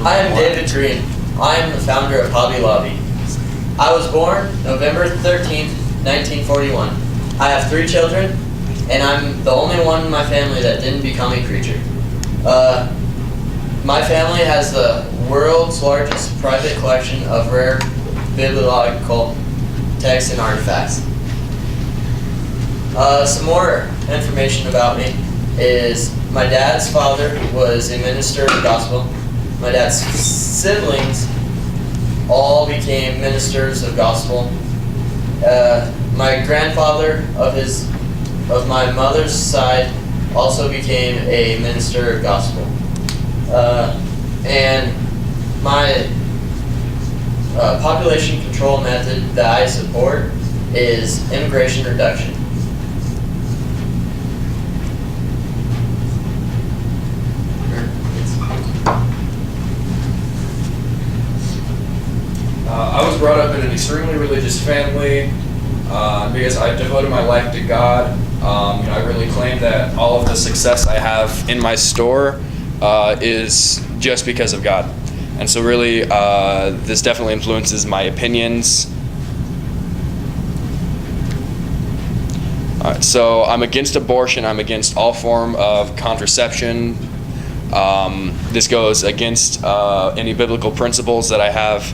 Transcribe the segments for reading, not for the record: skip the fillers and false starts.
I am David Green. I am the founder of Hobby Lobby. I was born November 13th, 1941. I have 3 children, and I'm the only one in my family that didn't become a preacher. My family has the world's largest private collection of rare biblical texts and artifacts. Some more information about me is my dad's father was a minister of the gospel. My dad's siblings all became ministers of gospel. My grandfather of my mother's side also became a minister of gospel. And my population control method that I support is immigration reduction. I was brought up in an extremely religious family because I devoted my life to God. I really claim that all of the success I have in my store is just because of God. And so really, this definitely influences my opinions. So I'm against abortion. I'm against all form of contraception. This goes against any biblical principles that I have.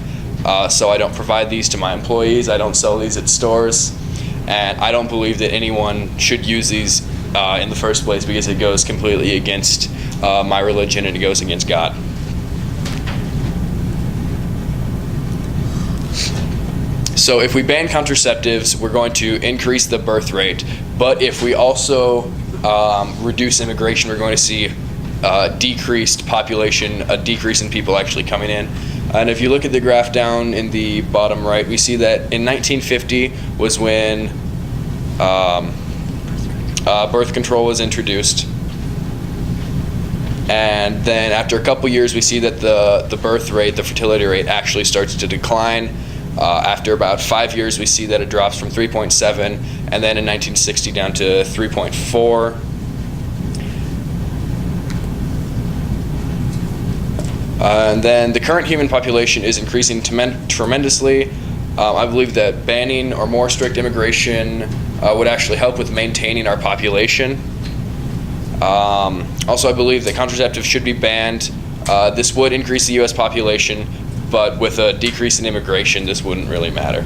So I don't provide these to my employees. I don't sell these at stores. And I don't believe that anyone should use these in the first place because it goes completely against my religion and it goes against God. So if we ban contraceptives, we're going to increase the birth rate. But if we also reduce immigration, we're going to see decreased population, a decrease in people actually coming in. And if you look at the graph down in the bottom right, we see that in 1950 was when birth control was introduced. And then after a couple years, we see that the birth rate, the fertility rate, actually starts to decline. After about 5 years, we see that it drops from 3.7, and then in 1960 down to 3.4. And then the current human population is increasing tremendously. I believe that banning or more strict immigration would actually help with maintaining our population. Also, I believe that contraceptives should be banned. This would increase the U.S. population, but with a decrease in immigration, this wouldn't really matter.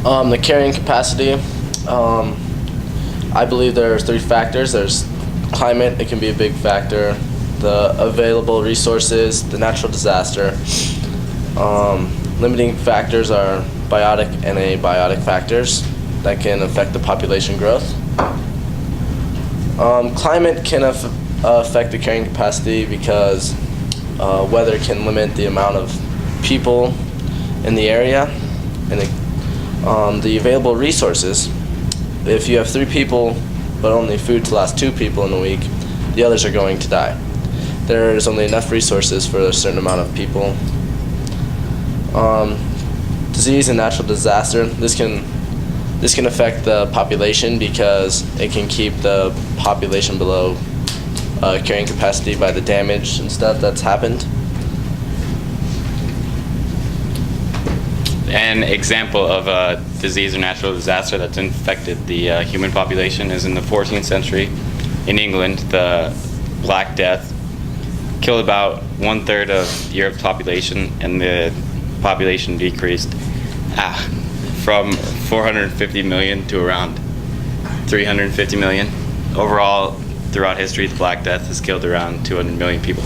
The carrying capacity, I believe there's 3 factors. There's climate, it can be a big factor, the available resources, the natural disaster. Limiting factors are biotic and abiotic factors that can affect the population growth. Climate can affect the carrying capacity because weather can limit the amount of people in the area. And the available resources, if you have 3 people but only food to last 2 people in a week, the others are going to die. There's only enough resources for a certain amount of people. Disease and natural disaster, this can affect the population because it can keep the population below carrying capacity by the damage and stuff that's happened. An example of a disease or natural disaster that's infected the human population is in the 14th century in England. The Black Death killed about 1/3 of Europe's population, and the population decreased from 450 million to around 350 million. Overall, throughout history, the Black Death has killed around 200 million people.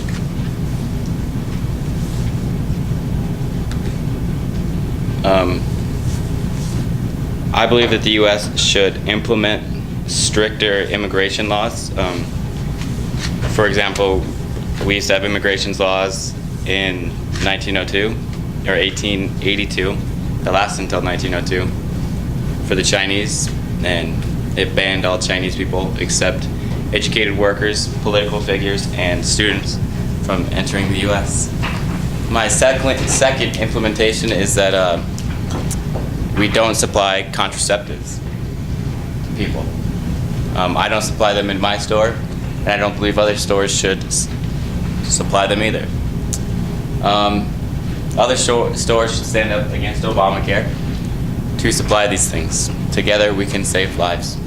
I believe that the U.S. should implement stricter immigration laws. For example, we used to have immigration laws in 1902 or 1882 that lasted until 1902 for the Chinese, and it banned all Chinese people except educated workers, political figures, and students from entering the U.S. My second implementation is that we don't supply contraceptives to people. I don't supply them in my store, and I don't believe other stores should supply them either. Other stores should stand up against Obamacare to supply these things. Together we can save lives.